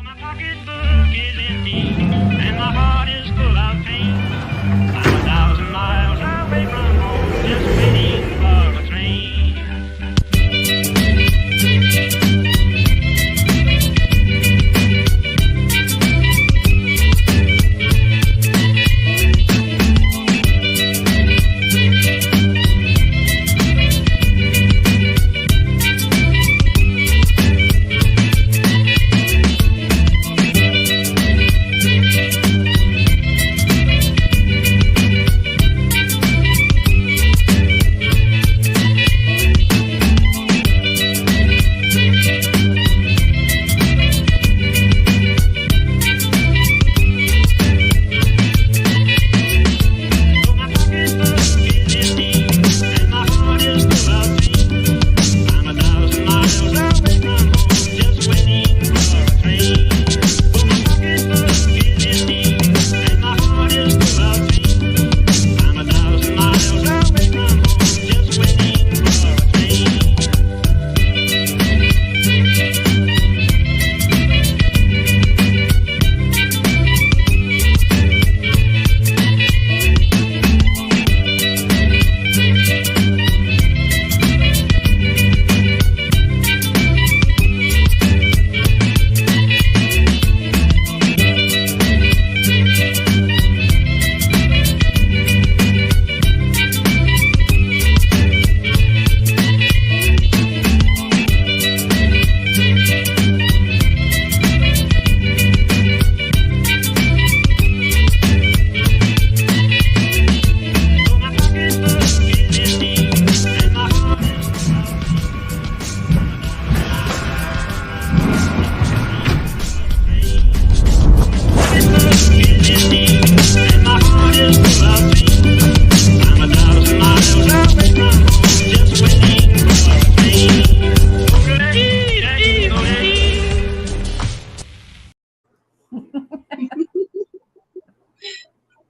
My pocketbook is empty and my heart is full of pain. I'm 1,000 miles away from home, just waiting for a train.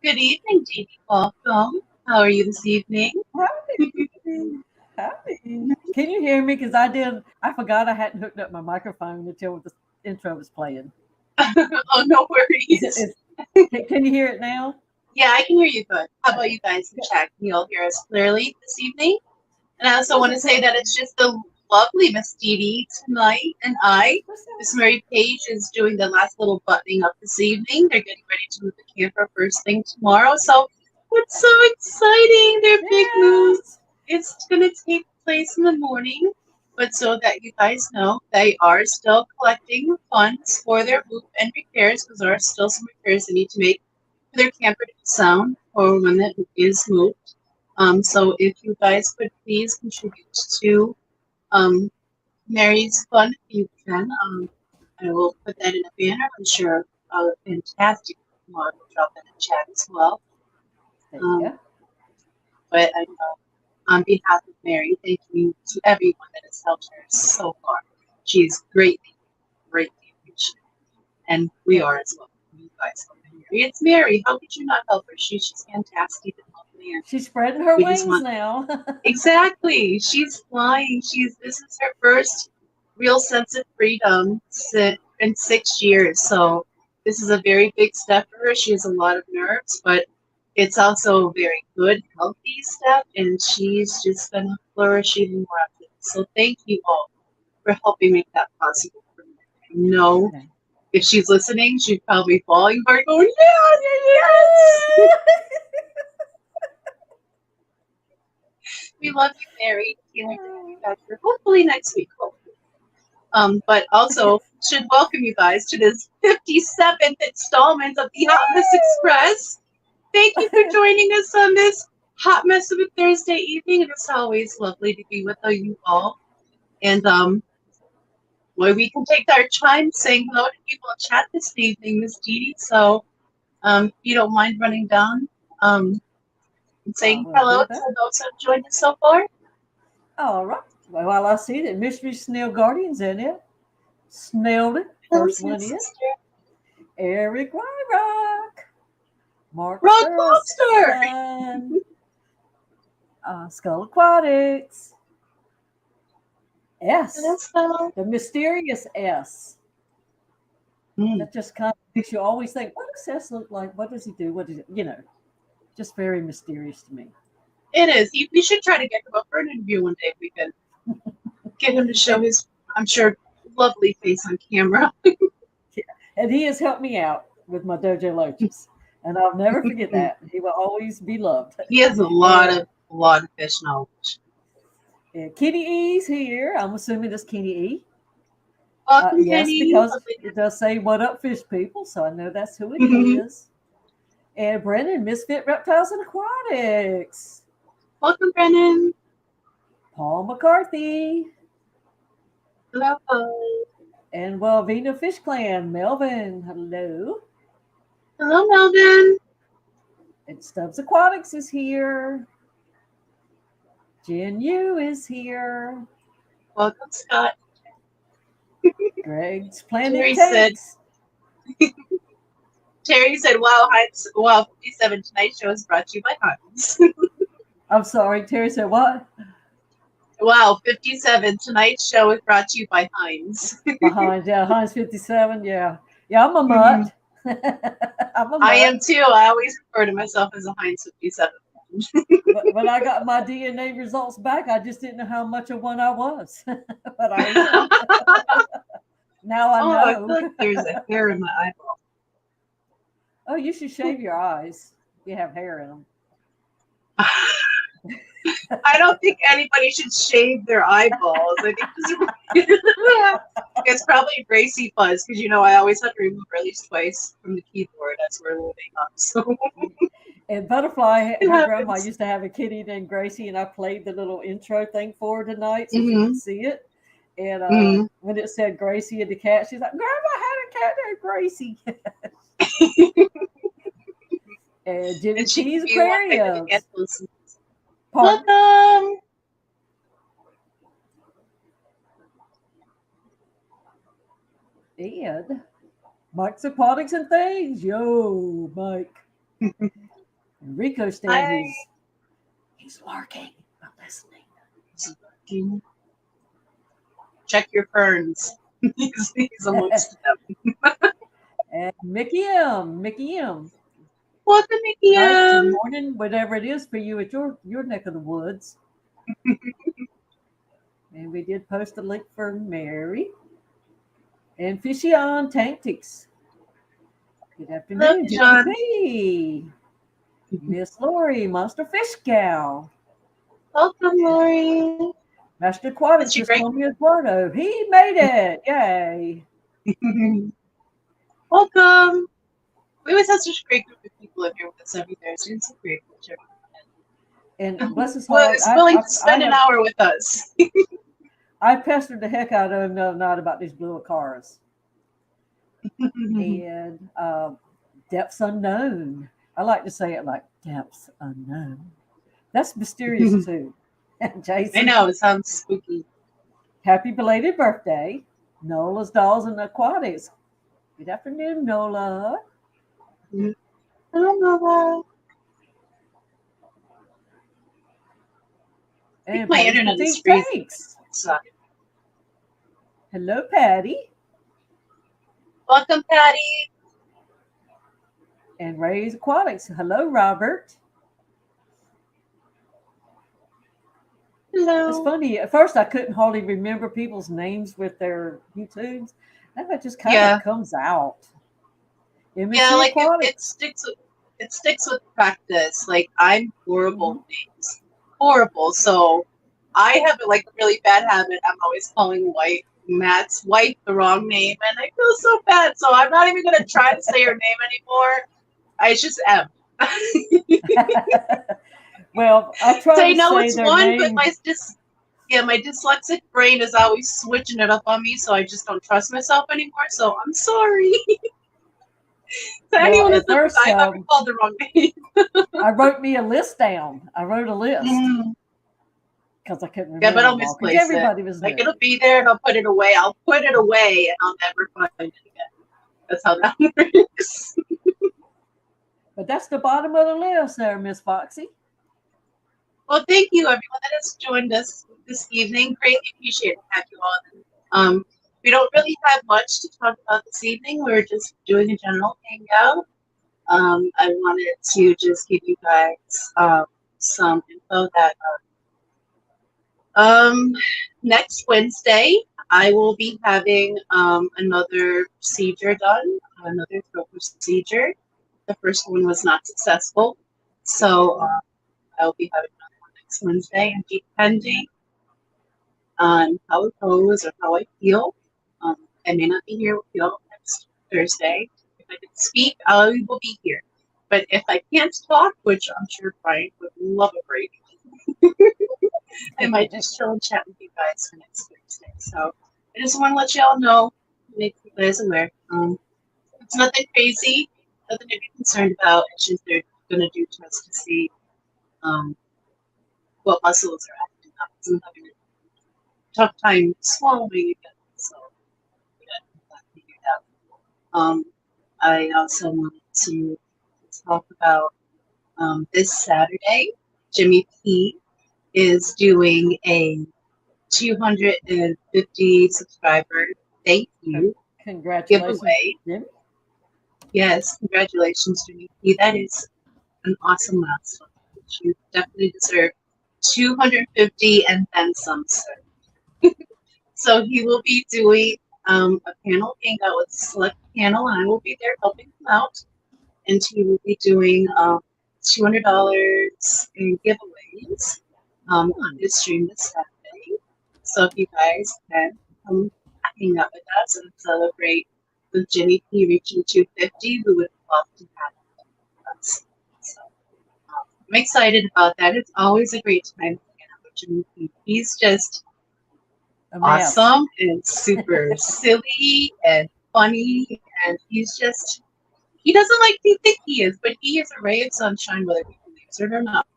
Good evening, Didi. Welcome. How are you this evening? Happy. Can you hear me? Because I forgot I hadn't hooked up my microphone until the intro was playing. Oh, no worries. Can you hear it now? Yeah, I can hear you good. How about you guys in chat? Can you all hear us clearly this evening? And I also want to say that it's just the lovely Miss Didi tonight, and Miss Mary Paige, is doing the last little buttoning up this evening. They're getting ready to move the camper first thing tomorrow. So it's so exciting. They're big moves. It's going to take place in the morning. But so that you guys know, they are still collecting funds for their move and repairs, because there are still some repairs they need to make for their camper to sound or when it is moved. So if you guys could please contribute to Mary's fund if you can. I will put that in a banner. I'm sure fantastic tomorrow. We'll drop that in the chat as well. But I know on behalf of Mary, thank you to everyone that has helped her so far. She is greatly, greatly appreciated. And we are as well. You guys help Mary. It's Mary. How could you not help her? She's just fantastic and lovely. And she's spreading her wings now. Exactly. She's flying. This is her first real sense of freedom in 6 years. So this is a very big step for her. She has a lot of nerves, but it's also a very good, healthy step, and she's just going to flourish even more after this. So thank you all for helping make that possible for me. I know if she's listening, she's probably falling hard going, yes! We love you, Mary. Hopefully next week, hopefully. But also should welcome you guys to this 57th installment of the Hot Mess Express. Thank you for joining us on this hot mess of a Thursday evening. And it's always lovely to be with you all. And well, we can take our time saying hello to people in chat this evening, Miss Didi. So if you don't mind running down and saying hello to those who have joined us so far. All right. Well, I see that Mystery Snail Guardian's in it. Snailed it. First one is Eric Wyrock. Mark Lobster. Skull Aquatics. S. The mysterious S. That just kind of makes you always think, what does Seth look like? What does he do? What is it? Just very mysterious to me. It is. We should try to get him up for an interview one day if we can. Get him to show his, I'm sure, lovely face on camera. And he has helped me out with my dojo loaches. And I'll never forget that. He will always be loved. He has a lot of fish knowledge. And Kitty E's here. I'm assuming that's Kitty E. Welcome, Yes, Kitty. because it does say "What up, fish people," so I know that's who it is. And Brennan, Misfit Reptiles and Aquatics. Welcome, Brennan. Paul McCarthy. Hello. And Vino Fish Clan, Melvin. Hello. Hello, Melvin. And Stubbs Aquatics is here. Jen Yu is here. Welcome, Scott. Greg's Planet Terry Takes. Terry said, wow, 57 tonight's show is brought to you by Heinz. I'm sorry, Terry said what? Wow, 57 tonight's show is brought to you by Heinz. Heinz 57, yeah. Yeah, I'm a mutt. I'm a mutt. I am too. I always refer to myself as a Heinz 57. But when I got my DNA results back, I just didn't know how much of one I was. But I am. Now I know. I feel like there's a hair in my eyeball. Oh, you should shave your eyes. You have hair in them. I don't think anybody should shave their eyeballs. I think it's probably Gracie fuzz because I always have to remove her at least twice from the keyboard as we're living on. So. And Butterfly, her grandma used to have a kitty named Gracie, and I played the little intro thing for her tonight so you could see it. And when it said Gracie and the cat, she's like, "Grandma had a cat named Gracie." And Jimmy Cheese Aquarium. Welcome. And Mike's Aquatics and Things. Yo, Mike. And Rico standing. He's lurking, not listening. He's lurking. Check your ferns. he's amongst them. And Mickey M. Welcome, Mickey M. Good morning, whatever it is for you at your neck of the woods. And we did post a link for Mary. And Fishy on Tactics. Good afternoon, John. Miss Lori, Monster Fish Gal. Welcome, Lori. Master Aquatics just told me Eduardo. He made it. Yay. Welcome. We always have such a great group of people up here with us every Thursday. It's a great picture. And bless his heart, is willing to spend an hour with us. I pestered the heck out of him the other night about these blue cars. And Depths Unknown. I like to say it like Depths Unknown. That's mysterious too. Jason. I know, it sounds spooky. Happy belated birthday. Nola's Dolls and Aquatics. Good afternoon, Nola. Hello, Nola. And my internet is freezing. Hello, Patty. Welcome, Patty. And Ray's Aquatics. Hello, Robert. Hello. It's funny. At first, I couldn't hardly remember people's names with their YouTubes. Now it just kind of comes out. Like it sticks with practice. Like I'm horrible with names. Horrible. So I have a really bad habit. I'm always calling Matt's wife the wrong name, and I feel so bad. So I'm not even gonna try to say her name anymore. It's just M. Well, I try so to I know say it's their one, name. but my dyslexic brain is always switching it up on me, so I just don't trust myself anymore. So I'm sorry. So anyone that's I've ever called the wrong name. I wrote me a list down. I wrote a list because I couldn't remember. Yeah, but I'll misplace everybody was like it'll be there, and I'll put it away. I'll put it away, and I'll never find it again. That's how that works. But that's the bottom of the list there, Miss Foxy. Well, thank you, everyone that has joined us this evening. Greatly appreciate it. Have you all. we don't really have much to talk about this evening. We're just doing a general hangout. I wanted to just give you guys some info that next Wednesday I will be having another procedure done, another throat procedure. The first one was not successful, so I'll be having another one next Wednesday, and depending on how it goes or how I feel, I may not be here with you all next Thursday. If I can speak, I will be here. But if I can't talk, which I'm sure Brian would love a break, I might just chill and chat with you guys for next Thursday. So I just want to let you all know, make you guys aware. It's nothing crazy, nothing to be concerned about. It's just they're going to do tests to see what muscles are acting up. So I'm having a tough time swallowing again. So we got to figure it out. I also wanted to talk about this Saturday, Jimmy P is doing a 250 subscriber thank you Congratulations, giveaway. Jim. Yes, congratulations, Jimmy P. That is an awesome milestone. You definitely deserve 250 and then some, sir. So he will be doing a panel hangout with a select panel, and I will be there helping him out. And he will be doing $200 in giveaways on his stream this Saturday. So if you guys can come hang out with us and celebrate with Jimmy P reaching 250, we would love to have you with us. So I'm excited about that. It's always a great time to hang out with Jimmy P. He's just A mess. awesome and super silly and funny, and he's just, he doesn't like to think he is, but he is a ray of sunshine whether he believes it or not.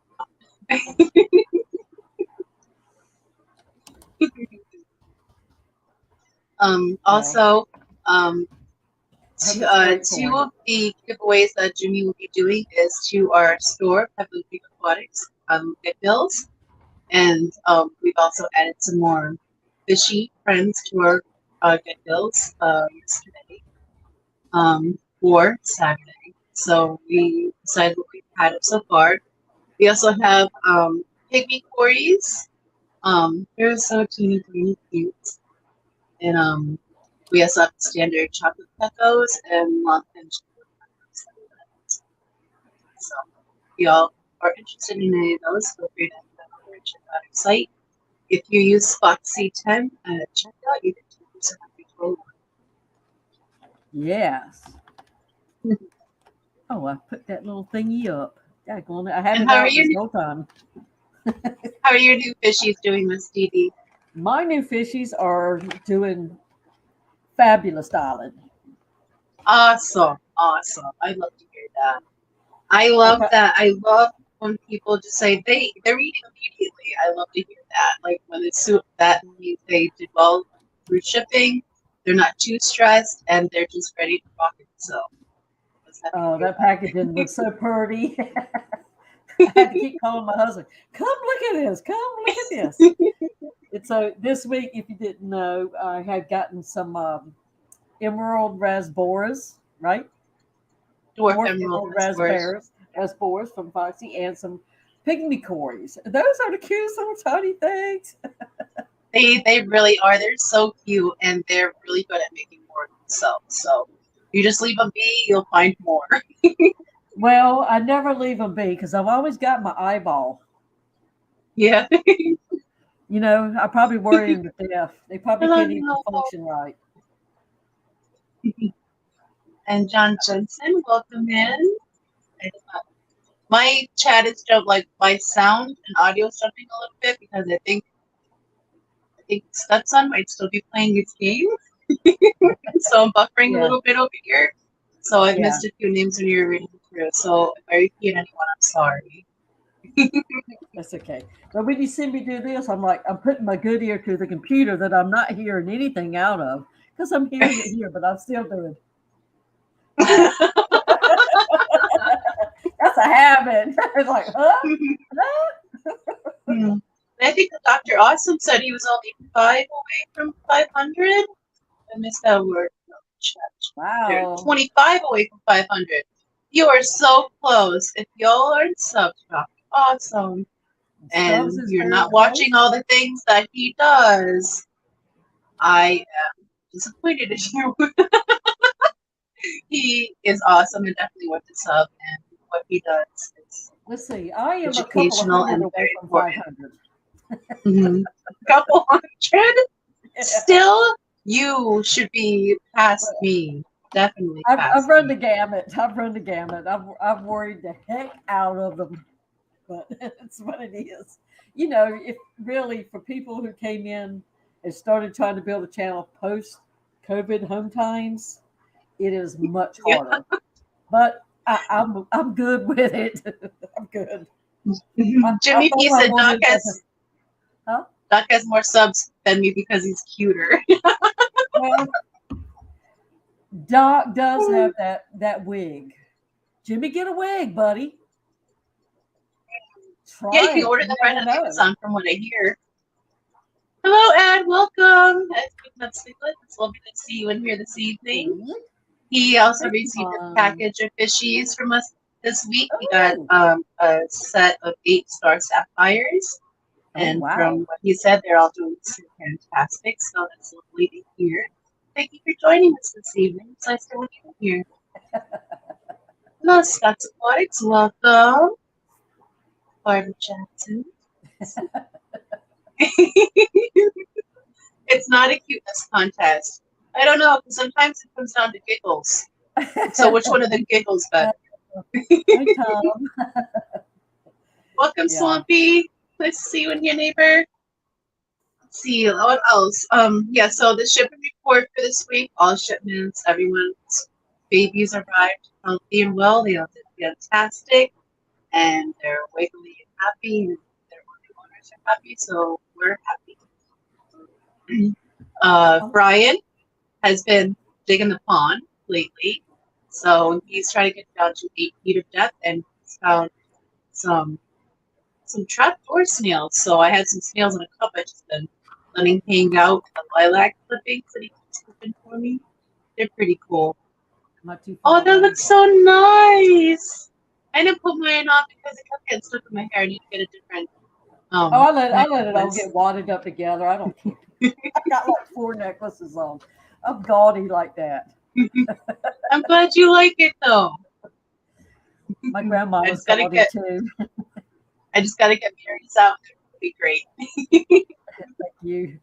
Also, two of the giveaways that Jimmy will be doing is to our store, Pebble Creek Aquatics, Get Bills, and we've also added some more fishy friends to our Get Bills yesterday for Saturday. So we decided what we've had so far. We also have pygmy cories. They're so teeny tiny cute. And we also have standard chocolate geckos and longfin chocolate geckos. So if y'all are interested in any of those, feel free to head over and check out our site. If you use SpotC10 at checkout, you get 2% off your total. Yes. Oh, I put that little thingy up. I haven't how are out your this new- whole time. How are your new fishies doing, Miss Didi? My new fishies are doing fabulous, darling. Awesome. I love to hear that. I love that. I love when people just say they're eating immediately. I love to hear that. Like when it's that means they did well through shipping. They're not too stressed and they're just ready to rock it. So oh, that packaging was so pretty. I had to keep calling my husband. Come look at this. Come look at this. And so this week, if you didn't know, I had gotten some emerald raspberries, right? Dwarf emerald raspberries from Foxy, and some pygmy cories. Those are the cutest little tiny things. They really are. They're so cute, and they're really good at making more of themselves. So you just leave them be, you'll find more. Well, I never leave them be because I've always got my eyeball. Yeah. You know, I probably worry them to death. They probably can't even function right. And John Jensen, welcome in. My chat is like my sound and audio is jumping a little bit because I think stepson might still be playing his game. So I'm buffering a little bit over here. So I've missed a few names when you're reading through. So if I repeat anyone, I'm sorry. That's okay. But when you see me do this, I'm putting my good ear to the computer that I'm not hearing anything out of because I'm hearing it here, but I'm still doing. That's a habit. It's like, I think Dr. Awesome said he was only 5 away from 500. I missed that word. No, they're Wow. 25 away from 500. You are so close. If y'all are in subs, awesome. And Stubbs is you're very not watching close. all the things that he does. I am disappointed in you. He is awesome and definitely worth the sub. And what he does is Let's see. I am a couple of educational hundred and away very from important. 500. Couple hundred? Yeah. Still, you should be past me. Definitely I've past run me. the gamut. I've worried the heck out of them, but it's what it is. You know, if really for people who came in and started trying to build a channel post COVID home times, it is much Yeah. harder. But I'm good with it. I'm good. I Jimmy thought P I said wanted to, huh? Doc has more subs than me because he's cuter. Well, Doc does have that wig. Jimmy, get a wig, buddy. Yeah, you Try can it. order You them right never on know. Amazon from what I hear. Hello, Ed. Welcome. Ed's picking up Siglet. It's lovely to see you in here this evening. He also received a package of fishies from us this week. He got a set of 8-star sapphires. And wow. from what he said, they're all doing so fantastic. So that's lovely to hear. Thank you for joining us this evening. It's nice to have you here. Hello, Scott's Aquatics. Welcome. Barbara Jackson. It's not a cuteness contest. I don't know, because sometimes it comes down to giggles. So which one of the giggles better? Hi, Tom. Welcome, Yeah. Swampy. Nice to see you in here, neighbor. Let's see, what else? Yeah, so the shipping report for this week, all shipments, everyone's babies arrived healthy and well. They all did fantastic, and they're wiggly and happy, and their owners are happy, so we're happy. Brian has been digging the pond lately, so he's trying to get down to 8 feet of depth, and he's found some trapdoor snails. So I had some snails in a cup. I just been letting hang out the lilac clippings that he keeps clipping for me. They're pretty cool. Not too far Oh, that away. looks so nice. I didn't put mine on because it kept getting stuck in my hair. I need to get a different. I let it all get wadded up together. I don't care. I've got like 4 necklaces on. I'm gaudy like that. I'm glad you like it though. My grandma I was just gotta gaudy get- too. I just got to get Mary's out. It'll be great. Thank you.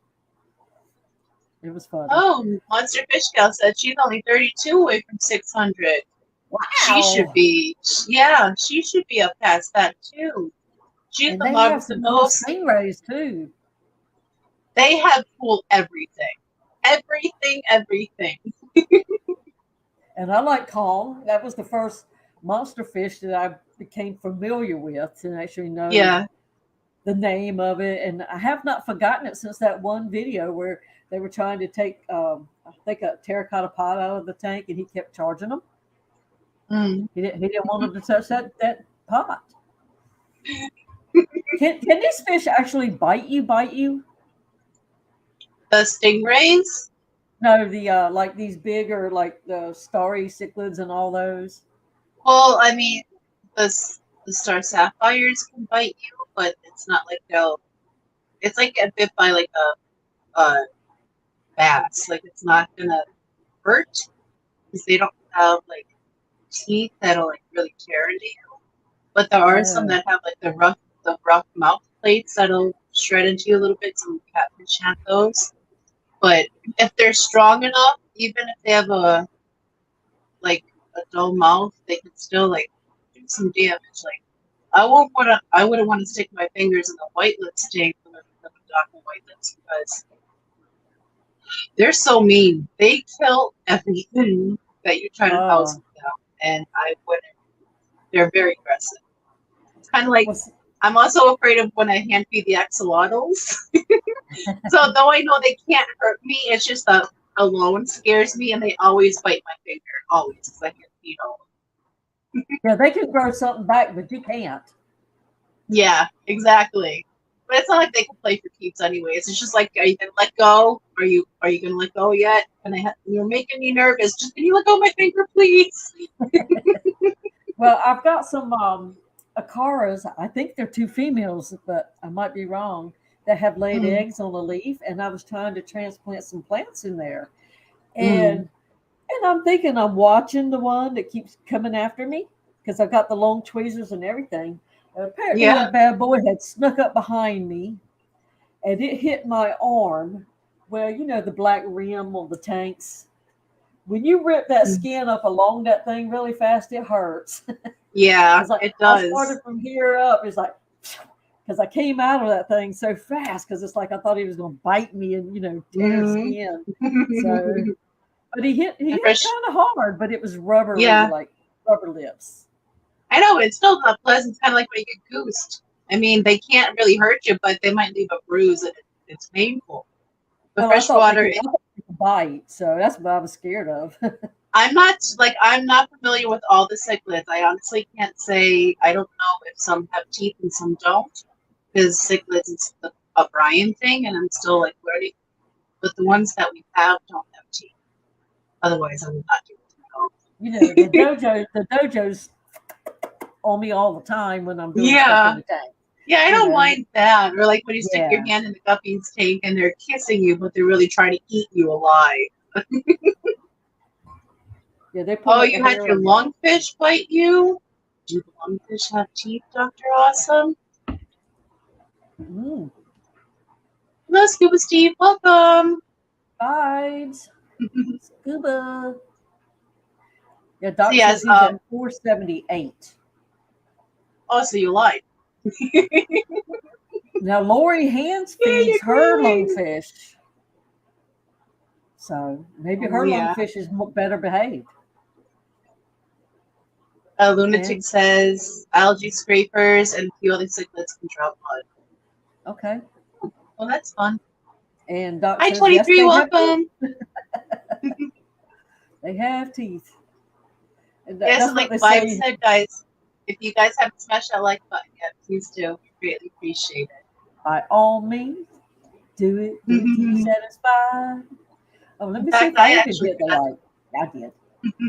It was fun. Oh, Monster Fish Gal said she's only 32 away from 600. Wow. She should be. Yeah, she should be up past that too. She's And the they mom have with the some cool most. stingrays too. They have cool everything. Everything. And I like calm. That was the first monster fish that I became familiar with and actually know Yeah. the name of it. And I have not forgotten it since that one video where they were trying to take, I think, a terracotta pot out of the tank, and he kept charging them. He didn't want them to touch that pot. Can these fish actually bite you? The stingrays? No, the like these bigger, like the starry cichlids and all those. Well, I mean, the star sapphires can bite you, but it's not like they'll. It's like get bit by like a bass. Like it's not gonna hurt because they don't have like teeth that'll like really tear into you. But there are some that have like the rough mouth plates that'll shred into you a little bit. Some catfish have those. But if they're strong enough, even if they have a dull mouth, they can still like do some damage. Like I wouldn't want to stick my fingers in the white lip stink from the Dr. White Lips because they're so mean. They kill everything that you try to house with them, and I wouldn't. They're very aggressive. It's kind of like I'm also afraid of when I hand feed the axolotls. So though I know they can't hurt me, it's just the alone scares me, and they always bite my finger. Always, because I can't feed all. Yeah, they can grow something back, but you can't. Yeah, exactly. But it's not like they can play for keeps anyways. It's just like, are you gonna let go? Are you gonna let go yet? You're making me nervous. Just can you let go of my finger, please? Well, I've got some acaras. I think they're two females, but I might be wrong. That have laid eggs on a leaf, and I was trying to transplant some plants in there, and I'm thinking I'm watching the one that keeps coming after me because I've got the long tweezers and everything. And apparently, that bad boy had snuck up behind me, and it hit my arm. Well, you know the black rim on the tanks. When you rip that skin up along that thing really fast, it hurts. Yeah, It's like, it does. I started from here up. It's like, because I came out of that thing so fast because it's like I thought he was going to bite me and, tear skin. So, but he hit kind of hard, but it was rubbery, like rubber lips. I know, it's still not pleasant. It's kind of like when you get goosed. I mean, they can't really hurt you, but they might leave a bruise, and it's painful. But freshwater bite, so that's what I was scared of. I'm not familiar with all the cichlids. I honestly can't say. I don't know if some have teeth and some don't, because cichlids is a Brian thing, and I'm still like learning. But the ones that we have don't have teeth. Otherwise, I would not do it. The dojos on me all the time when I'm doing stuff in the tank. Yeah, I don't mind that. Or like when you stick your hand in the guppy's tank and they're kissing you, but they're really trying to eat you alive. You had your lungfish bite you? Do lungfish have teeth, Dr. Awesome? Hello, Scuba Steve. Welcome. Vibes. Scuba. Yeah, Doc says he's at 478. Oh, so you lied. Now, Lori Hands feeds her lungfish. So maybe her lungfish is better behaved. A lunatic says algae scrapers and a few other cichlids can drop blood. Okay. Well, that's fun. And Doc Hi, says, 23, yes, welcome. They have teeth. And Yes, like Vibe said, guys, if you guys haven't smashed that like button yet, please do. We greatly appreciate it. By all means, do it. Do it till you're satisfied. Oh, let me see if I can hit the like. I did.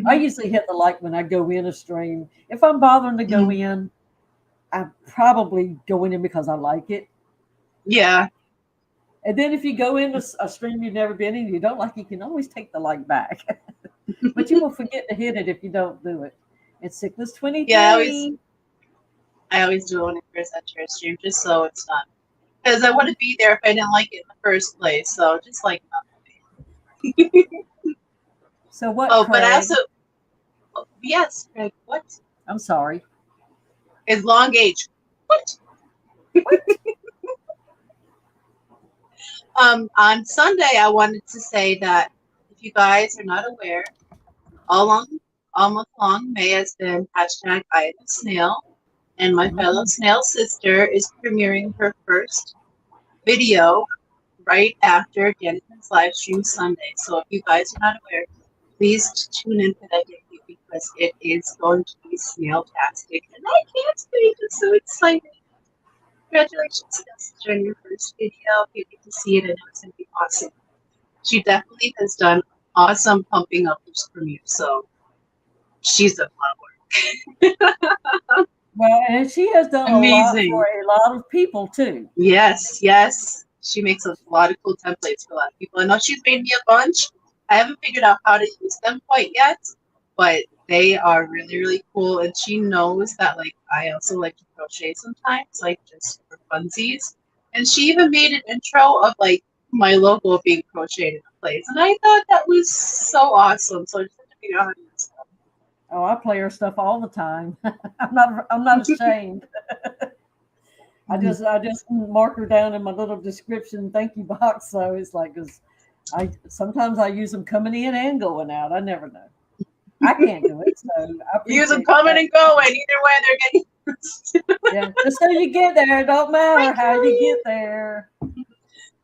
I usually hit the like when I go in a stream. If I'm bothering to go in, I probably go in because I like it. Yeah. And then if you go in a stream you've never been in, you don't like, you can always take the like back. But you will forget to hit it if you don't do it. It's Cichlids 23. Yeah, I always do it when I first enter a stream, just so it's done. Because I wouldn't be there if I didn't like it in the first place. So just like nothing. So what? Oh, Craig? but I also, yes, Craig. What? I'm sorry. Is long age. What? On Sunday, I wanted to say that if you guys are not aware, all month long, May has been hashtag I am a snail, and my fellow snail sister is premiering her first video right after Jennifer's live stream Sunday. So if you guys are not aware, please tune in for that video because it is going to be snail-tastic, and I can't wait. I'm so excited. Congratulations, sister, on your first video. You get to see it, and it's going to be awesome. She definitely has done awesome pumping up this premiere, so she's a flower. Well, and she has done amazing a lot for a lot of people too. Yes. She makes a lot of cool templates for a lot of people. I know she's made me a bunch. I haven't figured out how to use them quite yet, but they are really, really cool. And she knows that, like, I also like to crochet sometimes, like just for funsies. And she even made an intro of like my logo being crocheted in place, and I thought that was so awesome. So I just have to figure out how to use them. Oh, I play her stuff all the time. I'm not ashamed. I just mark her down in my little description thank you box. So it's like, because sometimes I use them coming in and going out. I never know. I can't do it. So I use them coming and going. Either way, they're getting used. Yeah, just so you get there. It don't matter how you get there.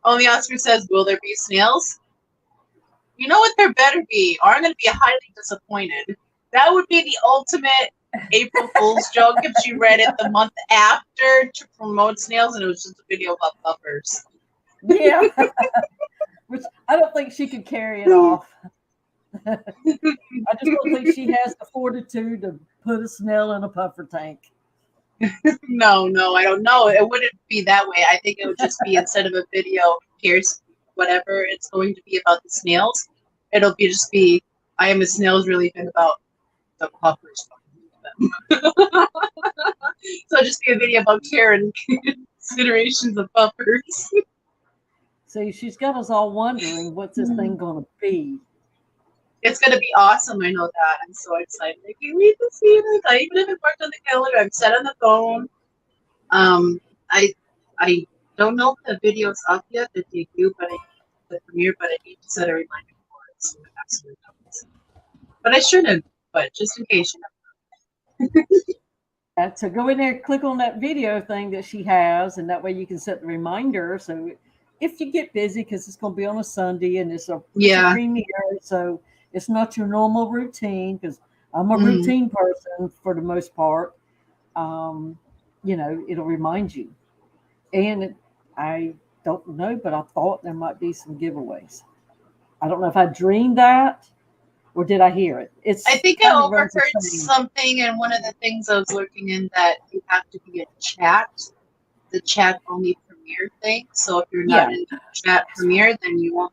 Only Oscar says, will there be snails? You know what there better be, or I'm going to be highly disappointed. That would be the ultimate April Fool's joke if she read it the month after to promote snails, and it was just a video about puffers. Yeah. Which I don't think she could carry it off. I just don't think she has the fortitude to put a snail in a puffer tank. No, I don't know. It wouldn't be that way. I think it would just be instead of a video, here's whatever it's going to be about the snails. It'll be just be, I am a snail's really been about the puffers. So just be a video about care and considerations of puffers. See, she's got us all wondering what's this thing going to be. It's going to be awesome. I know that. I'm so excited. I can't wait to see it. I even if it worked on the calendar, I'm set on the phone. I don't know if the video's up yet, the debut, but the premiere, but I need to set a reminder for it. So I absolutely don't. But I shouldn't. But just in case, you know. So go in there, click on that video thing that she has, and that way you can set the reminder. So if you get busy, because it's going to be on a Sunday and it's a premiere, so it's not your normal routine, because I'm a routine person for the most part. You know, it'll remind you. And I don't know, but I thought there might be some giveaways. I don't know if I dreamed that or did I hear it. I think I overheard something, and one of the things I was looking in that you have to be a chat, the chat only premiere thing. So if you're not in the chat premiere, then you won't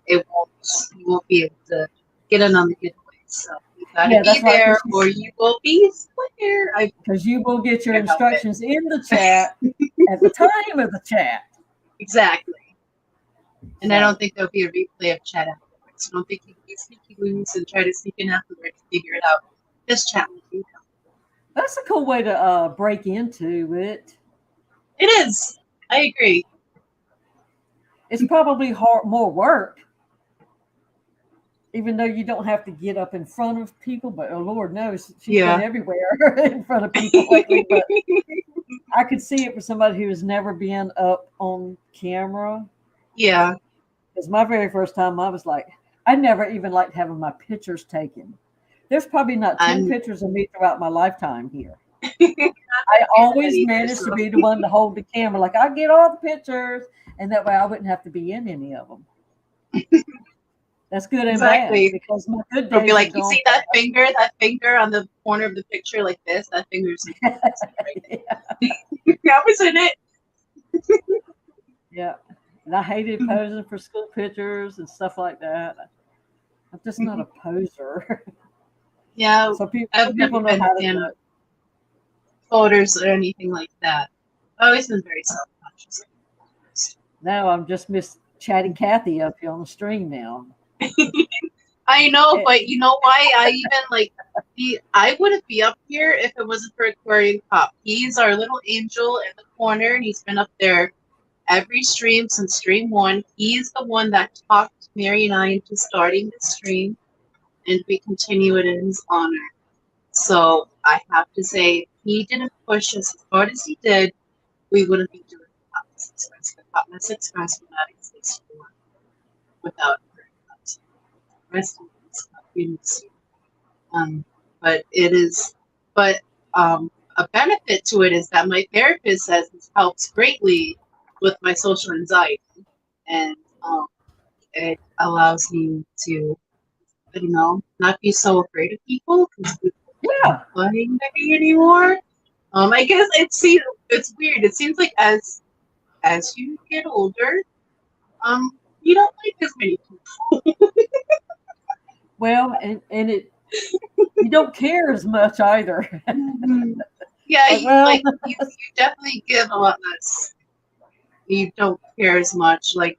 be able to get in on the giveaway. So you gotta be there, or you will be there. Because you will get your instructions in the chat at the time of the chat. Exactly. And I don't think there'll be a replay of chat afterwards. I don't think you can be sneaky loose and try to sneak in afterwards to figure it out. Just chat with you. That's a cool way to break into it. It is. I agree. It's probably more work, even though you don't have to get up in front of people. But oh, Lord knows she's been everywhere in front of people lately. But I could see it for somebody who has never been up on camera. Yeah. Because my very first time, I was like, I never even liked having my pictures taken. There's probably not 10 pictures of me throughout my lifetime here. I always managed to be the one to hold the camera. Like, I get all the pictures, and that way I wouldn't have to be in any of them. That's good and bad. Because my good days be like, you see that finger on the corner of the picture like this? That finger's right that was in it. Yeah. And I hated posing for school pictures and stuff like that. I'm just not a poser. Yeah. So people know how to do it. Photos or anything like that. I've always been very self-conscious. Now I'm just Miss Chatty Cathy up here on the stream now. I know, but you know why? I wouldn't be up here if it wasn't for Aquarium Pop. He's our little angel in the corner, and he's been up there every stream since stream 1. He's the one that talked Mary and I into starting the stream, and we continue it in his honor. So I have to say, if he didn't push us as hard as he did, we wouldn't be doing Pop Mess Express. The Pop Mess Express would not exist without rest in peace. But a benefit to it is that my therapist says this helps greatly with my social anxiety, and it allows me to, not be so afraid of people because people aren't playing me anymore. I guess it's weird. It seems like as you get older, you don't like as many people. Well, and you don't care as much either. Yeah, you definitely give a lot less. You don't care as much, like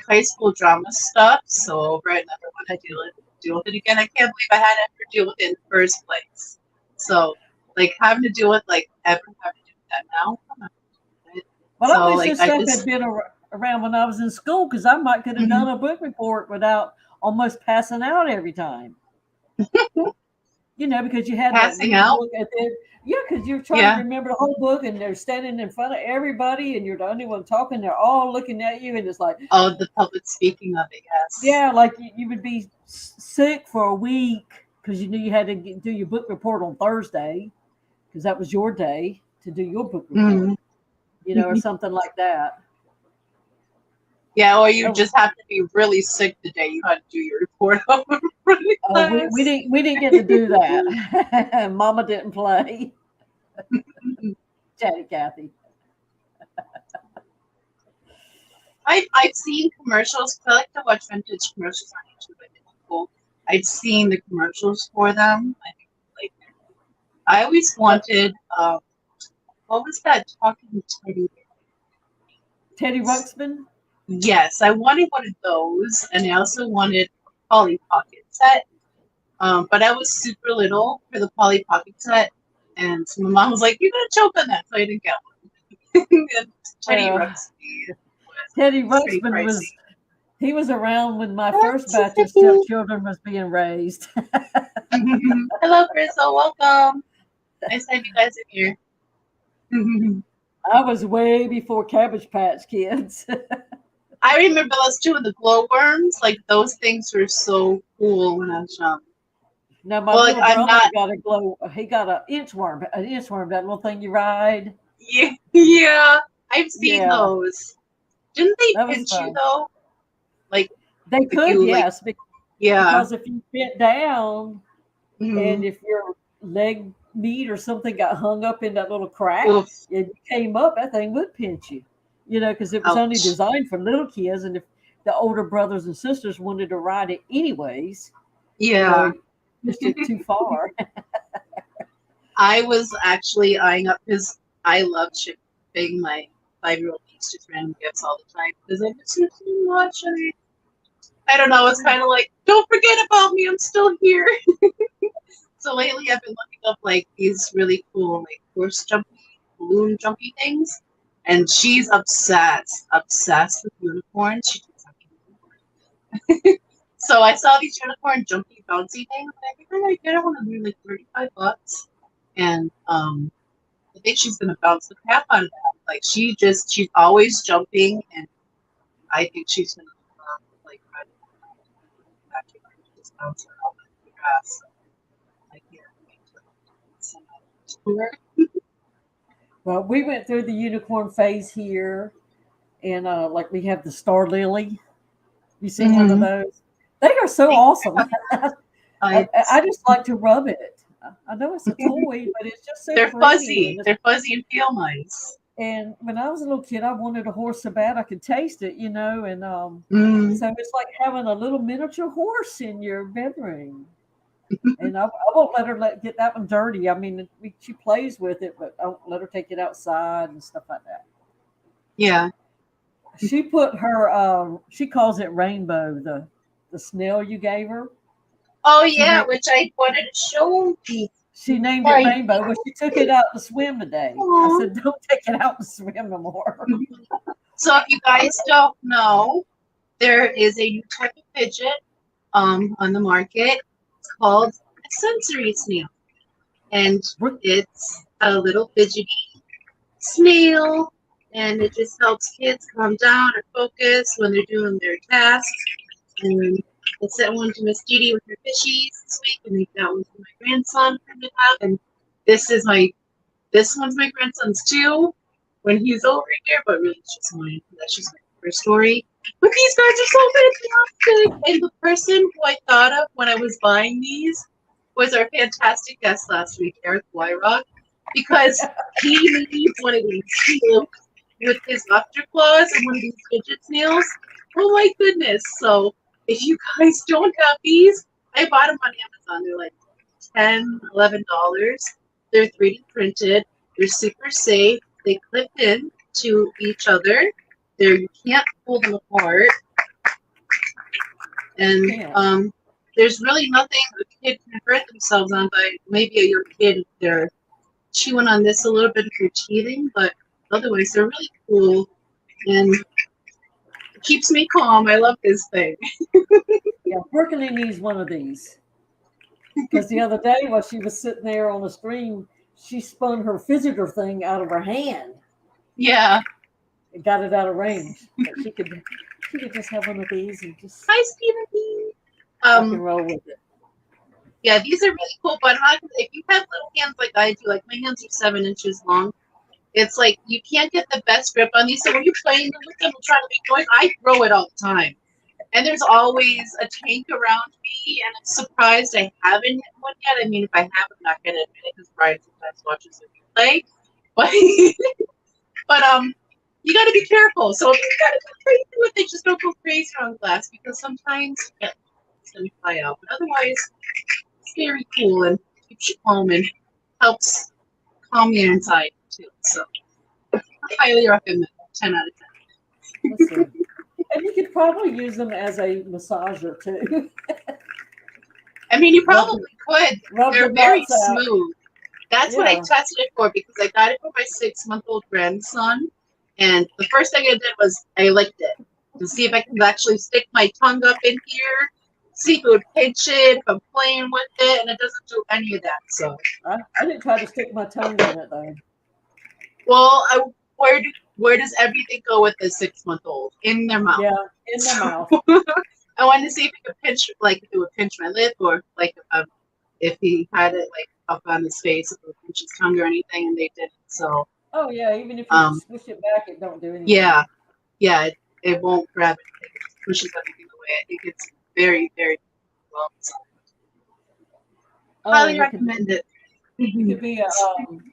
high school drama stuff. So over, I never want to deal with it again. I can't believe I had to ever deal with it in the first place. So having to deal with ever having to do that now. Well, I wish this stuff had been around when I was in school, because I could have done a book report without almost passing out every time. Because you had passing out. Because you're trying to remember the whole book, and they're standing in front of everybody, and you're the only one talking. They're all looking at you, and it's like, the public speaking of it. Yes. Yeah, like you would be sick for a week because you knew you had to do your book report on Thursday because that was your day to do your book report, or something like that. Yeah, or you just have to be really sick the day you had to do your report over the class. We didn't get to do that. Mama didn't play. Chatty Cathy. I've seen commercials. I like to watch vintage commercials on YouTube. I think it's cool. I've seen the commercials for them. I always wanted. What was that talking teddy? Teddy Ruxpin? Yes, I wanted one of those, and I also wanted a Polly Pocket set. But I was super little for the Polly Pocket set, and so my mom was like, "You're gonna choke on that," so I didn't get one. And Teddy Ruxpin he was around when my first batch of stepchildren was being raised. Hello, Crystal. Welcome. Nice to have you guys in here. I was way before Cabbage Patch Kids. I remember those two and the glowworms. Like, those things were so cool when I was young. Now my little brother got a he got an inchworm, that little thing you ride. Yeah, I've seen those. Didn't they pinch you though? Like they could, yes. Because if you bent down and if your leg meat or something got hung up in that little crack, it came up, that thing would pinch you. Because it was only designed for little kids, and if the older brothers and sisters wanted to ride it anyways, pushed it too far. I was actually eyeing up because I love shipping my 5-year-old niece just random gifts all the time because I miss her too much. And I don't know, it's kind of like, don't forget about me, I'm still here. So lately I've been looking up like these really cool like horse jumpy, balloon jumpy things. And she's obsessed with unicorns. She thinks I'm unicorn. So I saw these unicorn jumpy bouncy things, and I think I get one of them like $35. And I think she's gonna bounce the crap out of that. Like she's always jumping, and I think she's gonna like just bounce her out of the grass. I can't wait to send out to her. Well, we went through the unicorn phase here, and like we have the star lily. You seen one of those? They are so awesome. I just like to rub it. I know it's a toy, but it's just so they're pretty. Fuzzy. They're fuzzy and feel nice. And when I was a little kid, I wanted a horse so bad I could taste it, and so it's like having a little miniature horse in your bedroom. And I won't let her get that one dirty. I mean, she plays with it, but I won't let her take it outside and stuff like that. Yeah. She put her, she calls it Rainbow, the snail you gave her. Oh, yeah, which I wanted to show you. She named it Rainbow, but she took it out to swim today. I said, don't take it out to swim no more. So if you guys don't know, there is a new type of fidget on the market. It's called a sensory snail. And it's a little fidgety snail, and it just helps kids calm down or focus when they're doing their tasks. And I sent one to Miss Didi with her fishies this week, and I got one for my grandson for him to have. And this one's my grandson's too when he's over here, but really it's just mine. That's just my first story. But these guys are so fantastic. And the person who I thought of when I was buying these was our fantastic guest last week, Eric Wyrock, because he made one of these too with his lobster claws and one of these fidget snails. Oh my goodness. So if you guys don't have these, I bought them on Amazon. They're like $10, $11. They're 3D printed. They're super safe. They clip in to each other. You can't pull them apart. And there's really nothing a kid can hurt themselves on by maybe a your kid if they're chewing on this a little bit if you're teething, but otherwise they're really cool. And it keeps me calm. I love this thing. Yeah, Brooklyn needs one of these. Because the other day while she was sitting there on the stream, she spun her fidgeter thing out of her hand. Yeah. And got it out of range. But she could just have one of these and just hi, Stephen. rock and roll with it. Yeah, these are really cool, but I'm not, if you have little hands like I do, like my hands are 7 inches long, it's like you can't get the best grip on these. So when you're playing with them and trying to make noise, I throw it all the time. And there's always a tank around me, and I'm surprised I haven't hit one yet. I mean, if I have, I'm not going to admit it because Brian sometimes watches me play. But, but you got to be careful. So if you got to go crazy with it, just don't go crazy on glass because sometimes it's going to fly out. But otherwise, it's very cool and keeps you calm and helps calm your anxiety too. So I highly recommend it. 10 out of 10. Let's see. And you could probably use them as a massager too. I mean, you probably could. Rub They're the very butts out. smooth. That's what I Yeah. tested it for because I got it for my 6-month-old grandson. And the first thing I did was I licked it to see if I could actually stick my tongue up in here, see if it would pinch it, if I'm playing with it, and it doesn't do any of that. So, I didn't try to stick my tongue in it though. well, where does everything go with a 6-month-old? In their mouth. Yeah, in the mouth. I wanted to see if it could pinch, like if it would pinch my lip, or like if he had it like up on his face, if it would pinch his tongue or anything, and they didn't. So. Oh yeah, even if you squish it back, it don't do anything. Yeah, it won't grab anything. It just pushes everything away. I think it's very, very well designed. Highly recommend it. It could be a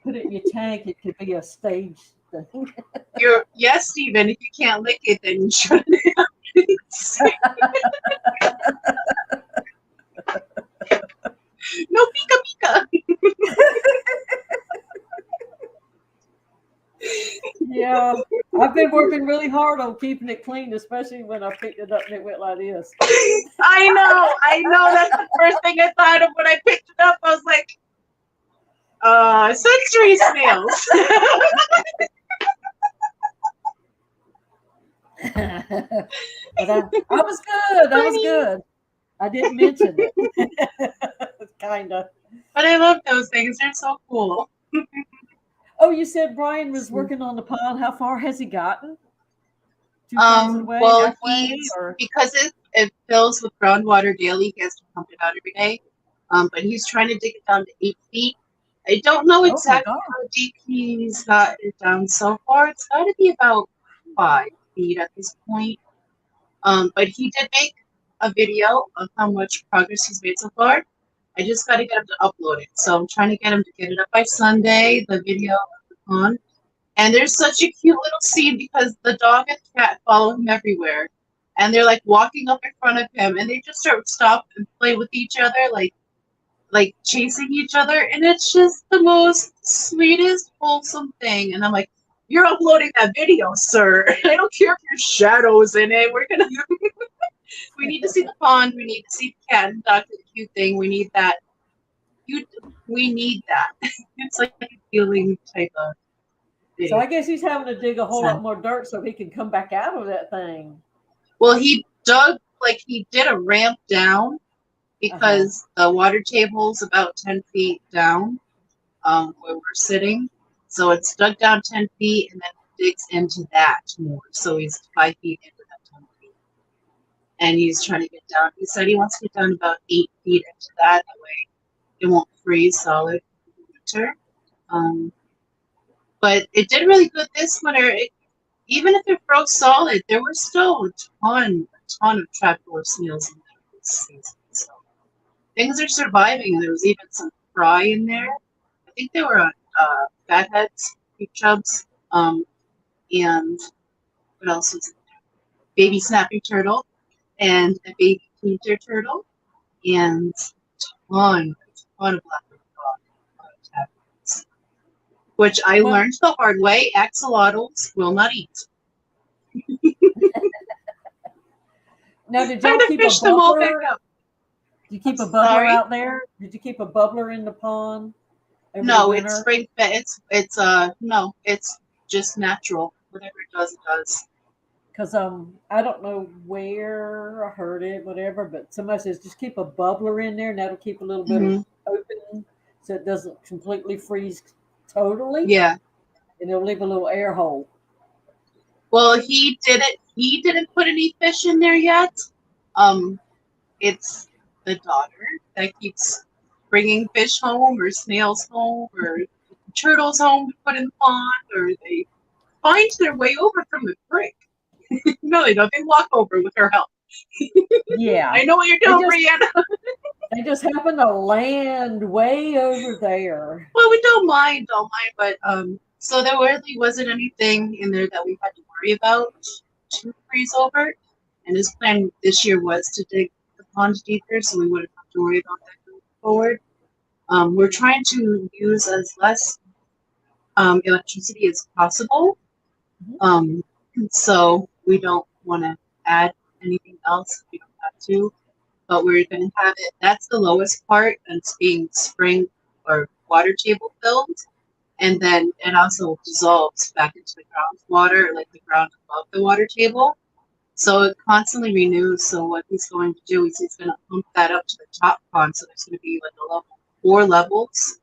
put it in your tank. It could be a stage thing. Yes, Stephen. If you can't lick it, then you shouldn't have it. No pika pika. Yeah, I've been working really hard on keeping it clean, especially when I picked it up and it went like this. I know. That's the first thing I thought of when I picked it up. I was like, sensory snails. But I was good. I was good. I didn't mention it. Kind of. But I love those things. They're so cool. Oh, you said Brian was working on the pond. How far has he gotten? 2,000 away, Well, halfway, or? because it fills with groundwater daily, he has to pump it out every day. But he's trying to dig it down to 8 feet. I don't know exactly how deep he's got it down so far. It's got to be about 5 feet at this point. But he did make a video of how much progress he's made so far. I just got to get him to upload it. So I'm trying to get him to get it up by Sunday, the video of the pond. And there's such a cute little scene because the dog and cat follow him everywhere. And they're like walking up in front of him and they just stop and play with each other, like chasing each other. And it's just the most sweetest, wholesome thing. And I'm like, you're uploading that video, sir. I don't care if your shadow's in it. We're going to... We need to see the pond. We need to see the cat and dog, the cute thing. We need that. We need that. It's like a healing type of thing. So I guess he's having to dig a whole lot more dirt so he can come back out of that thing. Well, he did a ramp down because the water table's about 10 feet down where we're sitting. So it's dug down 10 feet and then digs into that more. So he's 5 feet into that 10 feet. And he's trying to get down. He said he wants to get down about 8 feet into that. That way it won't freeze solid in winter. But it did really good this winter. Even if it froze solid, there were still a ton of trapdoor snails in there this season. So things are surviving. There was even some fry in there. I think they were fatheads, big chubs, and what else was in there? Baby snapping turtle and a baby painter turtle and a ton of black tapirs, which I learned the hard way. Axolotls will not eat. Now, did y'all keep a bubbler? Did you keep a bubbler out there? Did you keep a bubbler in the pond? No, it's spring fed. No, it's just natural. Whatever it does, it does. Because I don't know where I heard it, whatever, but somebody says just keep a bubbler in there, and that'll keep a little bit open so it doesn't completely freeze totally. Yeah, and it'll leave a little air hole. Well, he didn't put any fish in there yet. It's the daughter that keeps bringing fish home or snails home or turtles home to put in the pond, or they find their way over from the creek. No, they don't. They walk over with her help. Yeah. I know what you're doing, Brianna. They just happen to land way over there. Well, we don't mind, but so there really wasn't anything in there that we had to worry about to freeze over. And his plan this year was to dig the pond deeper, so we wouldn't have to worry about that going forward. We're trying to use as less electricity as possible, so we don't want to add anything else if we don't have to. But we're going to have it. That's the lowest part, and it's being spring or water table filled, and then it also dissolves back into the groundwater, like the ground above the water table. So it constantly renews. So what he's going to do is he's going to pump that up to the top pond. So there's going to be like a level, 4 levels.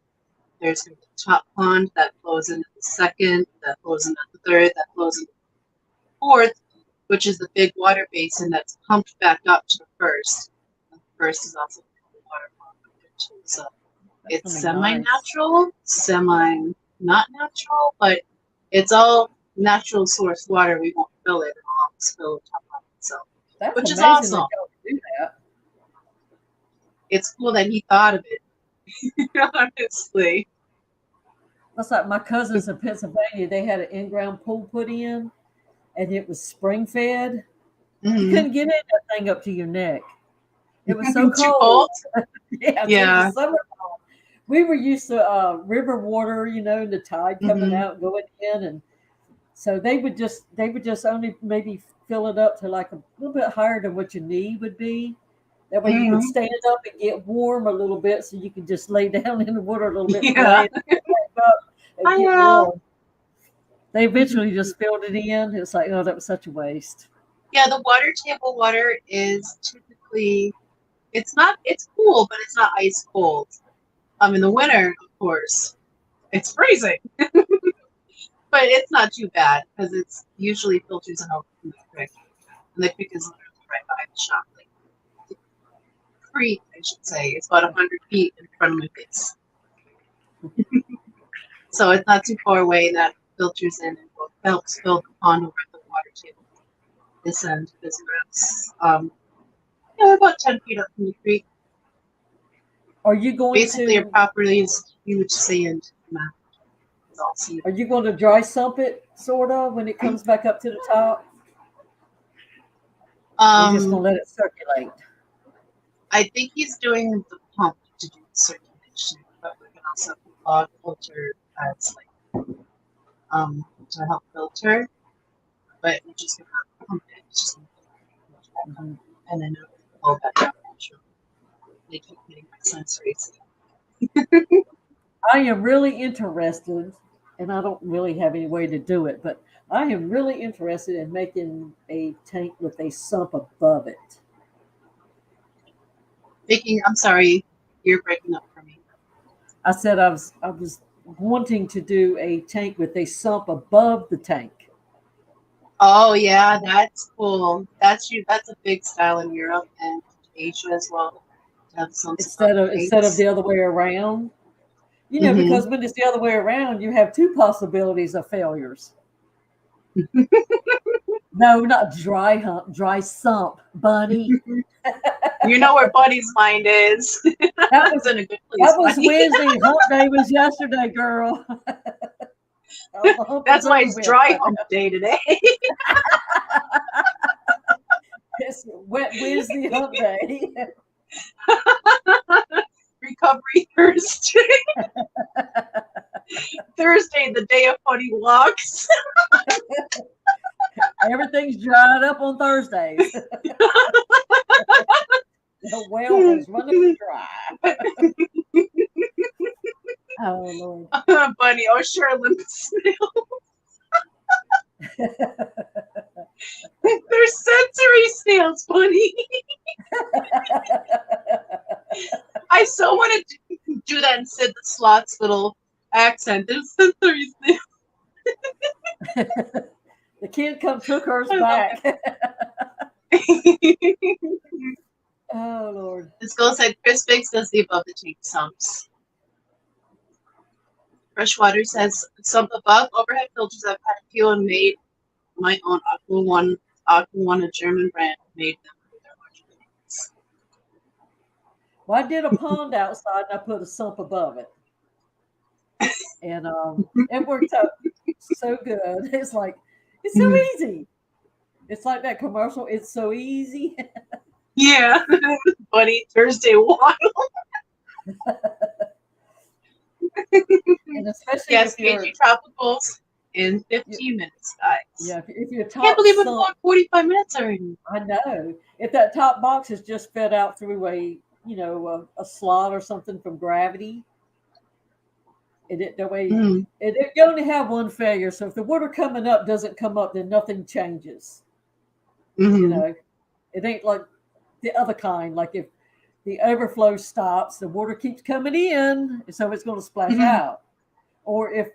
There's going to be the top pond that flows into the second, that flows into the third, that flows into the fourth, which is the big water basin that's pumped back up to the first. First is also the water pump too. So it's semi-natural, semi-not natural, but it's all natural source water. We won't fill it, it'll all spill top of itself. That's which is amazing awesome. that y'all do that. It's cool that he thought of it. Honestly. That's like my cousins in Pennsylvania, they had an in-ground pool put in, and it was spring fed. You couldn't get in that thing up to your neck. It was so cold. Yeah. We were used to river water, the tide coming out and going in, and so they would just only maybe fill it up to like a little bit higher than what your knee would be. That way you could stand up and get warm a little bit, so you could just lay down in the water a little bit and get warm. They eventually just filled it in. It's like, oh, that was such a waste. Yeah, the water table water is typically, it's cool, but it's not ice cold. In the winter, of course, it's freezing. But it's not too bad because it's usually filters in over from the creek. And the creek is literally right behind the shop. Like, the creek, I should say, it's about 100 feet in front of my face. So it's not too far away. That filters in and helps fill the pond over the water table. This end is about 10 feet up from the creek. Are you going Basically, your property is huge sand mound. Are you going to dry sump it, sort of, when it comes back up to the top? You're just going to let it circulate? I think he's doing the pump to do the circulation, but we can also have a log filter that's like to help filter. But we're just going to pump it. It's just and then it'll flow back up naturally. They keep getting my sensories. I am really interested, and I don't really have any way to do it, but I am really interested in making a tank with a sump above it. I'm sorry, you're breaking up for me. I said I was wanting to do a tank with a sump above the tank. Oh yeah, that's cool. That's a big style in Europe and Asia as well. To have some instead of the other way around. Because when it's the other way around, you have 2 possibilities of failures. No, not dry sump, Bunny. You know where Bunny's mind is. That was in a good place. That was Wednesday. Hump day was yesterday, girl. That's why it's dry hump day today. It's wet Wednesday hump day. Recovery Thursday. Thursday, the day of funny walks. Everything's dried up on Thursdays. The well is running dry. Oh, Lord. Bunny, sure, limp snail. They're sensory snails, Bunny. I so want to do that and Sid the Sloth's little accent. They're sensory snails. The kid took hers back. Oh Lord. This girl said Chris Biggs does the above the tank sumps. Freshwater says sump above overhead filters. I've had a few and made my own Aqua One, a German brand, made them for their larger tanks. Well, I did a pond outside and I put a sump above it. And it worked out so good. It's like, it's so easy. It's like that commercial, it's so easy. Yeah. Buddy, Thursday Waddle. And especially Yes, if you're, KG Tropicals in 15 minutes, guys. yeah, if your top I can't believe we're sump, going 45 minutes already. I know. If that top box is just fed out through a, you know, a slot or something from gravity, the way you only have one failure. So if the water coming up doesn't come up, then nothing changes. You know, it ain't like the other kind. Like if the overflow stops, the water keeps coming in, so it's going to splash out. Or if,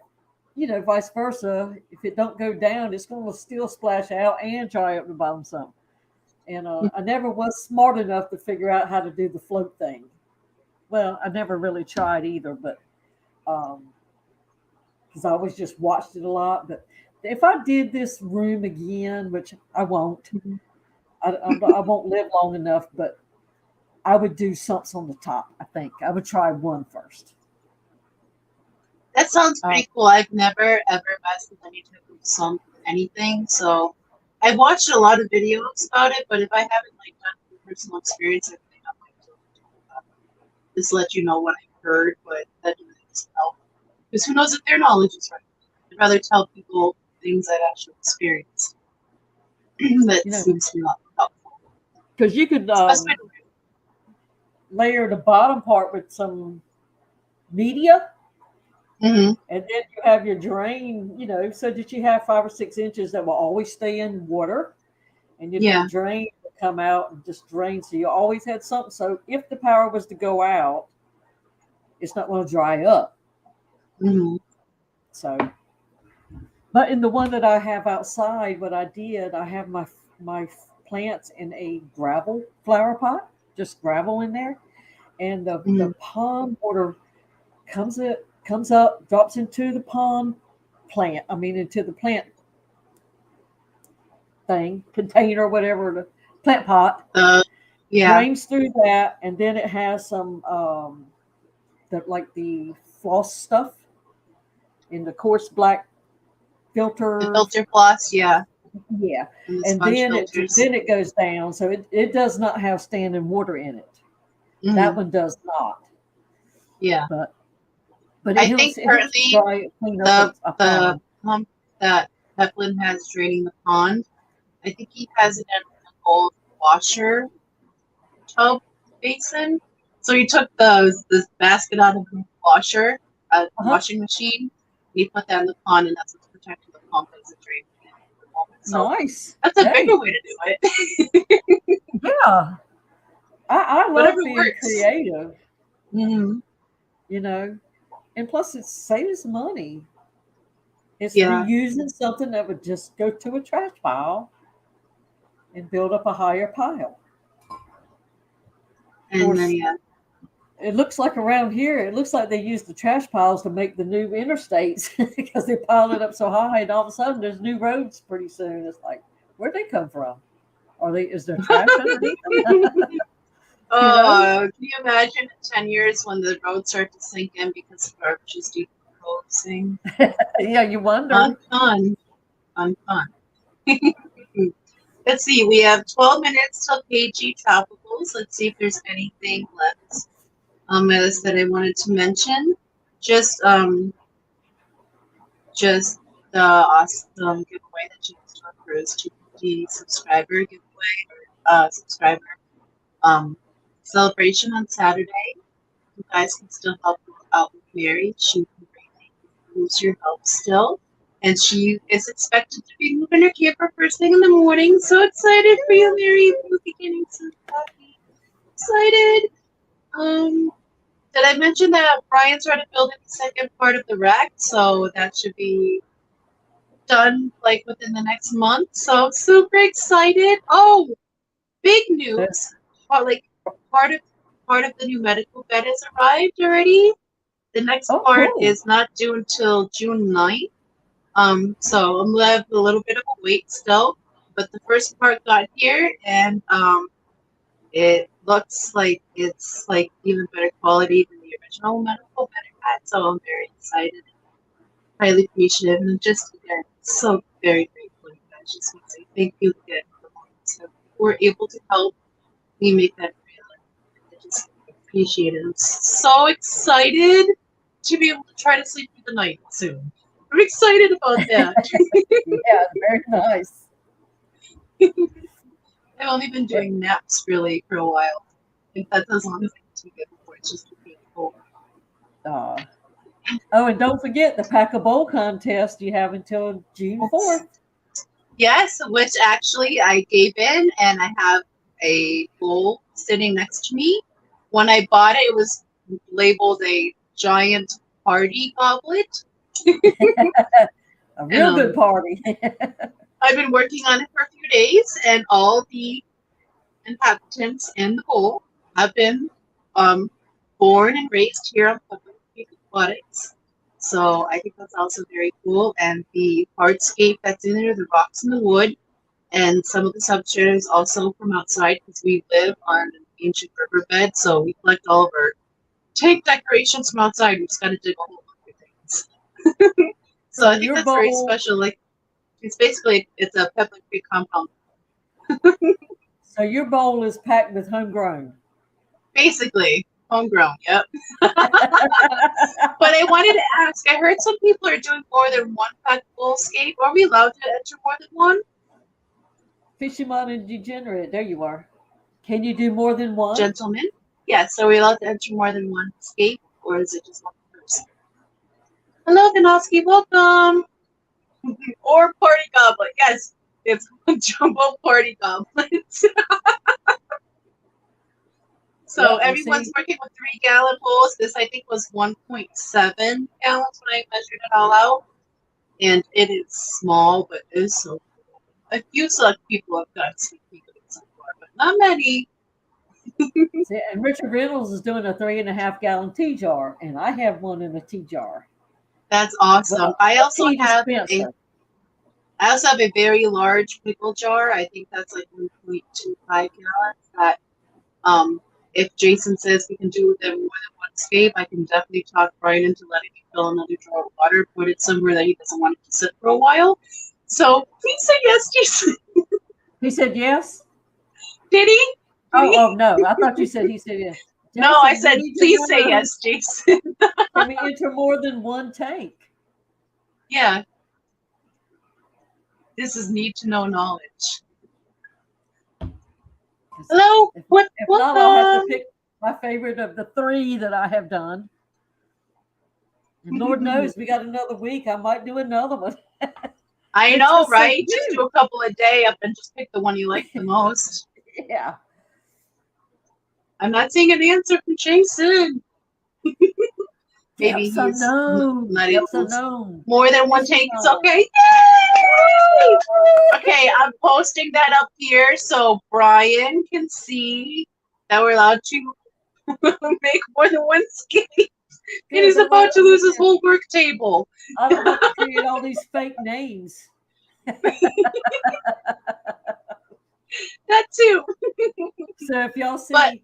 you know, vice versa, if it don't go down, it's going to still splash out and dry up the bottom some. And I never was smart enough to figure out how to do the float thing. Well, I never really tried either, but because I always just watched it a lot. But if I did this room again, which I won't, I won't live long enough, but I would do sumps on the top. I think I would try one first. That sounds pretty cool. I've never ever messed with any type of sump anything, so I've watched a lot of videos about it. But if I haven't like done personal experience, I think I'm like just let you know what I've heard, but that doesn't help. Because who knows if their knowledge is right? I'd rather tell people things I've actually experienced. That seems to not helpful. Because you could layer the bottom part with some media, and then you have your drain, you know, so that you have 5 or 6 inches that will always stay in water, and your drain will come out and just drain. So you always had something. So if the power was to go out, it's not going to dry up. So, but in the one that I have outside, what I did, I have my plants in a gravel flower pot, just gravel in there, and the pond water comes up, drops into the pond plant. I mean, into the plant thing, container, whatever, the plant pot. Drains through that, and then it has some the floss stuff in the coarse black filter. The filter floss, yeah. And then it goes down, so it does not have standing water in it. That one does not. But I think currently the pump that Peplin has draining the pond, I think he has it in an old washer tub basin. So he took this basket out of the washer, washing machine. He put that in the pond, and that's what's protecting the pump as it drains. So nice. That's a bigger way to do it. Yeah. I love being creative. You know, and plus it saves money. It's reusing something that would just go to a trash pile and build up a higher pile. And then, it looks like around here, it looks like they use the trash piles to make the new interstates because they pile it up so high, and all of a sudden there's new roads pretty soon. It's like, where'd they come from? Is there trash underneath them? Can you imagine in 10 years when the roads start to sink in because the garbage is decomposing? Yeah, you wonder. Fun. Let's see, we have 12 minutes till KG Tropicals. Let's see if there's anything left on my list that I wanted to mention. Just the awesome giveaway that you just went through is 250 subscriber giveaway, celebration on Saturday. You guys can still help out with Mary. She can really use your help still. And she is expected to be moving her camper first thing in the morning. So excited for you, Mary. We'll be getting some coffee. Excited. Did I mention that Brian started building the second part of the rack? So that should be done like within the next month. So super excited. Oh, big news. part of the new medical bed has arrived already. The next Oh, part cool. is not due until June 9th. So I'm left a little bit of a wait still, but the first part got here, and it looks like it's like even better quality than the original medical bed I had. So I'm very excited, highly appreciative, and just again so very grateful. I just want to say thank you again for the ones who were able to help me make that real. I just appreciate it. I'm so excited to be able to try to sleep through the night soon. I'm excited about that. Yeah, very nice. I've only been doing naps really for a while. I think that's as long as I can take it before it's just painful. Oh, and don't forget the Pack a Bowl contest you have until June 4th. Yes, which actually I gave in, and I have a bowl sitting next to me. When I bought it, it was labeled a giant party goblet. A real good party. I've been working on it for a few days, and all the inhabitants in the bowl have been born and raised here on Public Aquatics. So I think that's also very cool. And the hardscape that's in there, the rocks and the wood, and some of the substratum is also from outside because we live on an ancient riverbed. So we collect all of our tank decorations from outside. We just got to dig a whole bunch of things. So I think that's very special. Like it's a Pebble Creek compound. So your bowl is packed with homegrown. Basically, homegrown, yep. But I wanted to ask, I heard some people are doing more than one pack bowl scape. Are we allowed to enter more than one? Fisherman and Degenerate, there you are. Can you do more than one? Gentlemen? Yes, are we allowed to enter more than one scape, or is it just one person? Hello, Kanoski, welcome! Or party goblet, yes, it's jumbo party goblet. So everyone's working with 3-gallon bowls. This, I think, was 1.7 gallons when I measured it all out. And it is small, but it is so cool. A few select people have got sneak peek of it so far, but not many. See, and Richard Reynolds is doing a 3.5-gallon tea jar, and I have one in a tea jar. That's awesome. Well, I also have a very large pickle jar. I think that's like 1.25 gallons. That if Jason says we can do them more than one scape, I can definitely talk Brian into letting me fill another jar of water, put it somewhere that he doesn't want it to sit for a while. So please say yes, Jason. He said yes? Did he? Oh, no. I thought you said he said yes. Jason, no, I said please say yes, Jason. Can we enter more than one tank? Yeah. This is need to know knowledge. Hello. If not, I'll have to pick my favorite of the 3 that I have done. And Lord knows we got another week. I might do another one. I know, right? Just do a couple a day up and just pick the one you like the most. Yeah. I'm not seeing an answer from Jason. Maybe he's unknown. not able to. More than one tank is okay. Yay! Okay, I'm posting that up here so Brian can see that we're allowed to make more than one scape. And he's about to lose his whole work table. I don't have to create all these fake names. That too. So if y'all see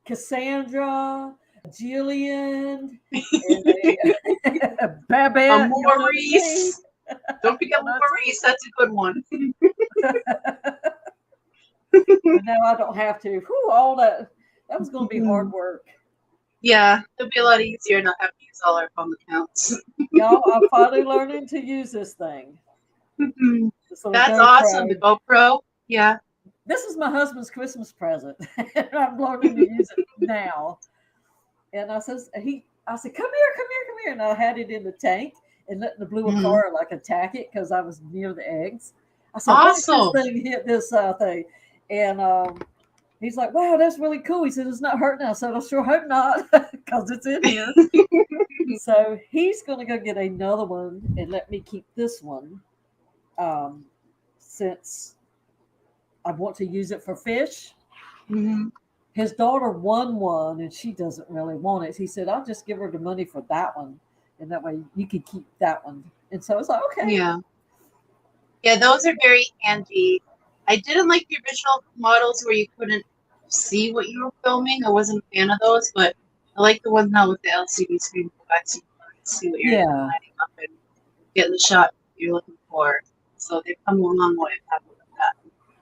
Cassandra, Jillian, and Babette, Maurice. Don't forget Maurice. That's a good one. But now I don't have to. Whew, all that was going to be hard work. Yeah, it'll be a lot easier not have to use all our phone accounts. Y'all, I'm finally learning to use this thing. That's awesome. The GoPro. Yeah. This is my husband's Christmas present. I'm learning to use it now. And I said, come here. And I had it in the tank and letting the blue car like attack it because I was near the eggs. I said, awesome. This thing hit this thing. And he's like, wow, that's really cool. He said, it's not hurting. I said, I sure hope not because it's in here. So he's going to go get another one and let me keep this one since I want to use it for fish. Mm-hmm. His daughter won one, and she doesn't really want it. He said, "I'll just give her the money for that one, and that way you can keep that one." And so I was like, "Okay." Yeah. Yeah, those are very handy. I didn't like the original models where you couldn't see what you were filming. I wasn't a fan of those, but I like the ones now with the LCD screen so you can see what you're Yeah. lining up and getting the shot you're looking for. So they've come a long way. I'm happy with that.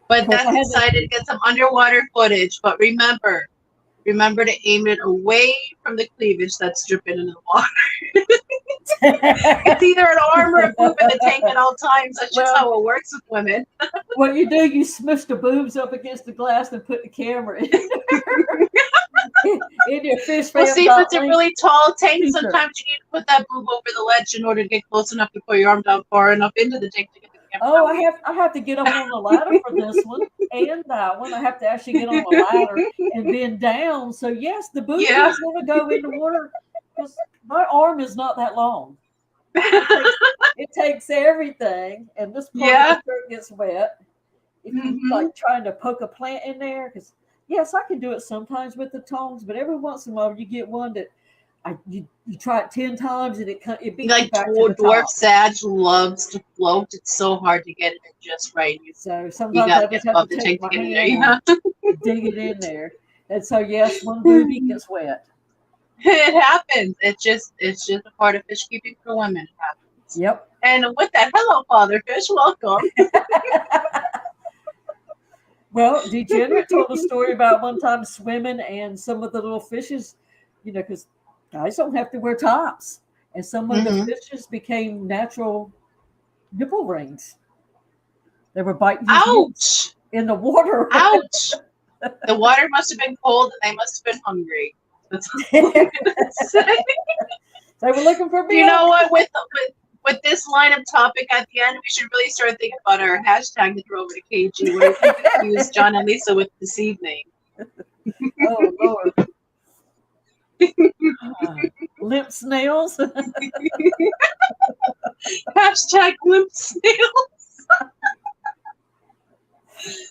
But Of course, I that's had excited to get some underwater footage. But remember to aim it away from the cleavage that's dripping into the water. It's either an arm or a boob in the tank at all times. That's just how it works with women. What you do, you smush the boobs up against the glass and put the camera in, in your FishFam. Well, see, if it's a really tall tank, T-shirt. sometimes you need to put that boob over the ledge in order to get close enough to put your arm down far enough into the tank to get the camera. Oh, I have to get up on the ladder for this one and that one. I have to actually get on the ladder and bend down. So yes, the boob is going to go in the water because my arm is not that long. It takes everything, and this part of the shirt gets wet. If you like trying to poke a plant in there, because yes, I can do it sometimes with the tongs, but every once in a while you get one that you try it 10 times and it beats like you back to the dwarf top. Sag loves to float. It's so hard to get it in just right. So sometimes I just have to take my hand and dig it in there. And so yes, one boobie gets wet. It happens. It's just a part of fish keeping for women. It happens. Yep. And with that, hello, Father Fish. Welcome. Well, Degenerate told a story about one time swimming and some of the little fishes, because guys don't have to wear tops. And some of the fishes became natural nipple rings. They were biting his in the water. Ouch. The water must have been cold and they must have been hungry. That's all I'm gonna say. They were looking for me. You know what? With this line of topic at the end, we should really start thinking about our hashtag to throw over to KG. What do you think we could use John and Lisa with this evening? Oh, Lord. Limp snails. Hashtag limp snails.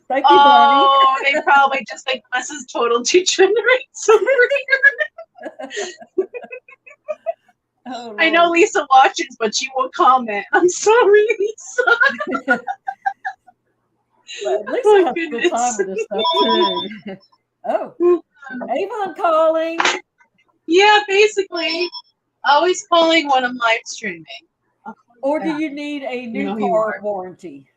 Thank you, Bonnie. Oh, they probably just think Mrs. Total Degenerates over here. Oh, I know Lisa watches, but she won't comment. I'm sorry, Lisa. But at least I have a good time with this stuff too. Oh, Avon calling. Yeah, basically. Always calling when I'm live streaming. Or do you need a new car warranty?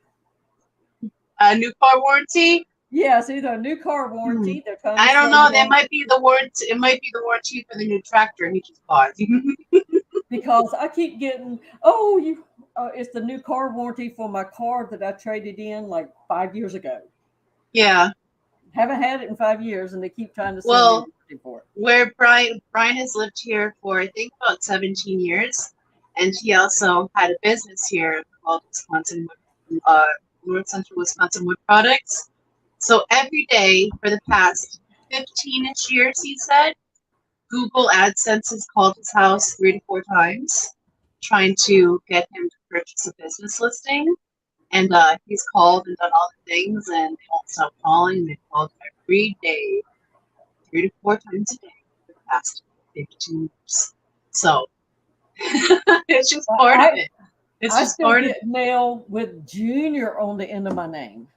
A new car warranty? Yes, either a new car warranty. They're trying to I don't know. That might be the warranty. It might be the warranty for the new tractor he just bought. Because I keep getting, it's the new car warranty for my car that I traded in like 5 years ago. Yeah. Haven't had it in 5 years, and they keep trying to send me a warranty for it. Where Brian has lived here for I think about 17 years, and he also had a business here called North Central Wisconsin Wood Products. So every day for the past 15-ish years, he said, Google AdSense has called his house 3 to 4 times, trying to get him to purchase a business listing. And he's called and done all the things, and they won't stop calling. They called every day, 3 to 4 times a day for the past 15 years. So it's just part of it. It's just part of it. Mail with Junior on the end of my name.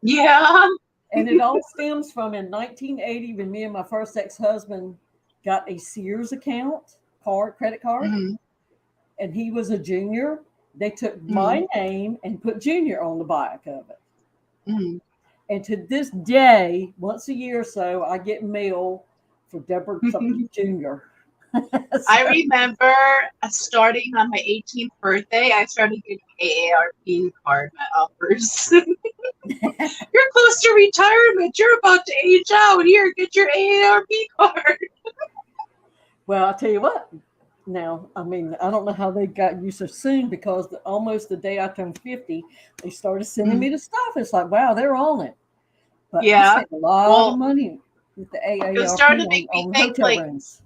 Yeah. And it all stems from in 1980 when me and my first ex-husband got a Sears credit card, and he was a junior. They took my name and put Junior on the back of it. And to this day, once a year or so, I get mail for Deborah Jr. I remember starting on my 18th birthday, I started getting AARP card offers. You're close to retirement. You're about to age out. Here, get your AARP card. Well, I'll tell you what. Now, I mean, I don't know how they got you so soon, because almost the day I turned 50, they started sending me the stuff. It's like, wow, they're on it. But I spent a lot of money with the AARP it started to make me think, like, rooms.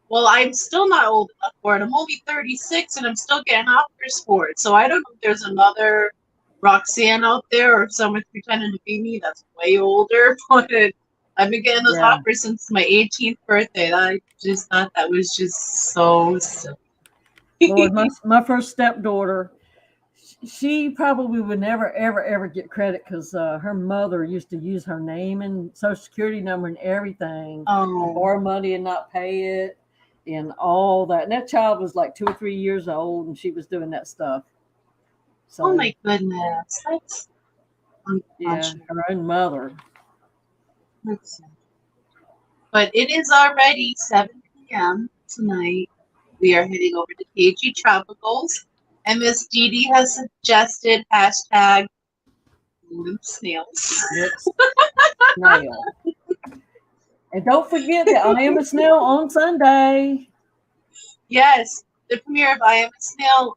Well, I'm still not old enough for it. I'm only 36, and I'm still getting offers for it. So I don't know if there's another Roxanne out there or someone pretending to be me that's way older, but I've been getting those Yeah. offers since my 18th birthday. I just thought that was just so silly. Lord, my first stepdaughter, she probably would never, ever, ever get credit because her mother used to use her name and social security number and everything to Oh, borrow money and not pay it and all that. And that child was like 2 or 3 years old and she was doing that stuff. So, oh my goodness. That's yeah, unfortunate. her own mother. That's sad. But it is already 7 p.m. tonight. We are heading over to KG Tropicals. And Miss Didi has suggested hashtag loop snails. Lips, snail. And don't forget that I Am a Snail on Sunday. Yes, the premiere of I Am a Snail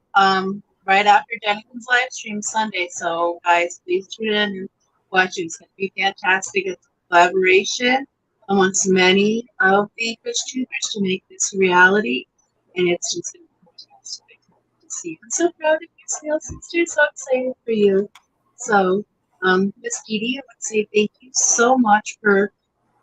right after Dennison's live stream Sunday. So guys, please tune in and watch it. It's going to be fantastic. It's a collaboration amongst many of the fish tubers to make this a reality. And it's just going to be fantastic to see. I'm so proud of you, Snail Sister. So excited for you. So, Miss Didi, I would say thank you so much for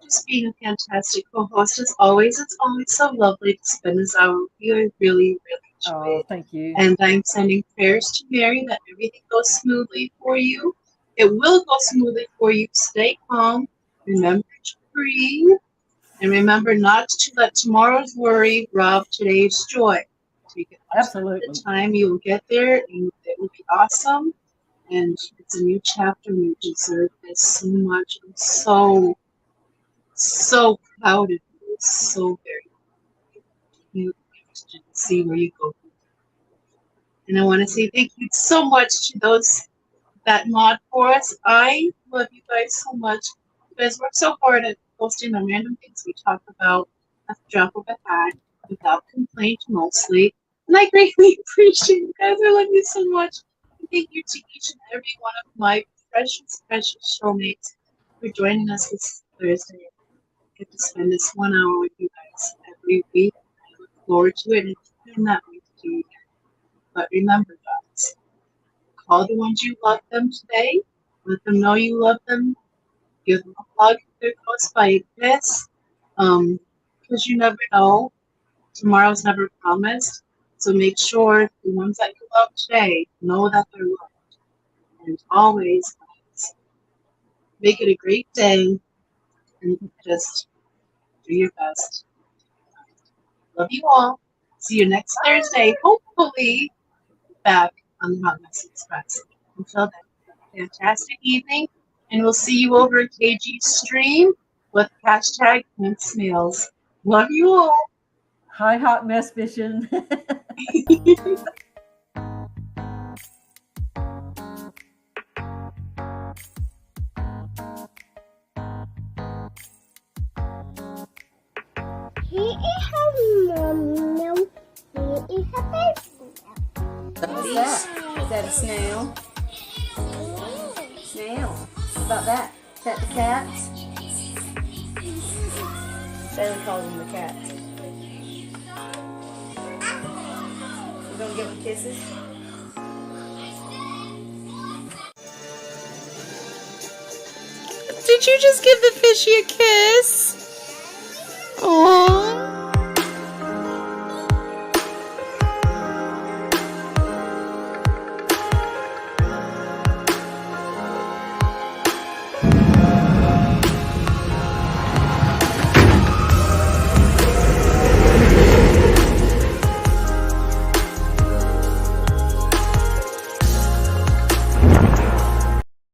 just being a fantastic co-host as always. It's always so lovely to spend this hour with you. I really, really enjoy Oh, it. thank you. And I'm sending prayers to Mary that everything goes smoothly for you. It will go smoothly for you. Stay calm. Remember to breathe. And remember not to let tomorrow's worry rob today's joy. Take it one step at a time. You will get there, and it will be awesome. And it's a new chapter, and you deserve this so much. I'm so proud of you. It's so very you to see where you go. And I want to say thank you so much to those that mod for us. I love you guys so much. You guys work so hard at posting the random things we talk about at the drop of a hat without complaint mostly. And I greatly appreciate you guys. I love you so much. And thank you to each and every one of my precious, precious showmates for joining us this Thursday. I get to spend this 1 hour with you guys every week. I look forward to it and I cannot wait to do it again. But remember, guys, call the ones you love them today. Let them know you love them. Give them a hug if they're close by this. Because you never know. Tomorrow's never promised. So make sure the ones that you love today know that they're loved. And always, guys, make it a great day and just do your best. Love you all. See you next Thursday, hopefully back on the Hot Mess Express. Until then, fantastic evening, and we'll see you over at KG Stream with hashtag Mint Snails. Love you all. Hi, hot mess fishing. Here is her mom. Here is her baby. What's that? Is that a snail? Snail. What about that? Is that the cats? Bailey calls them the cats. You gonna give them kisses? Did you just give the fishy a kiss? Oh.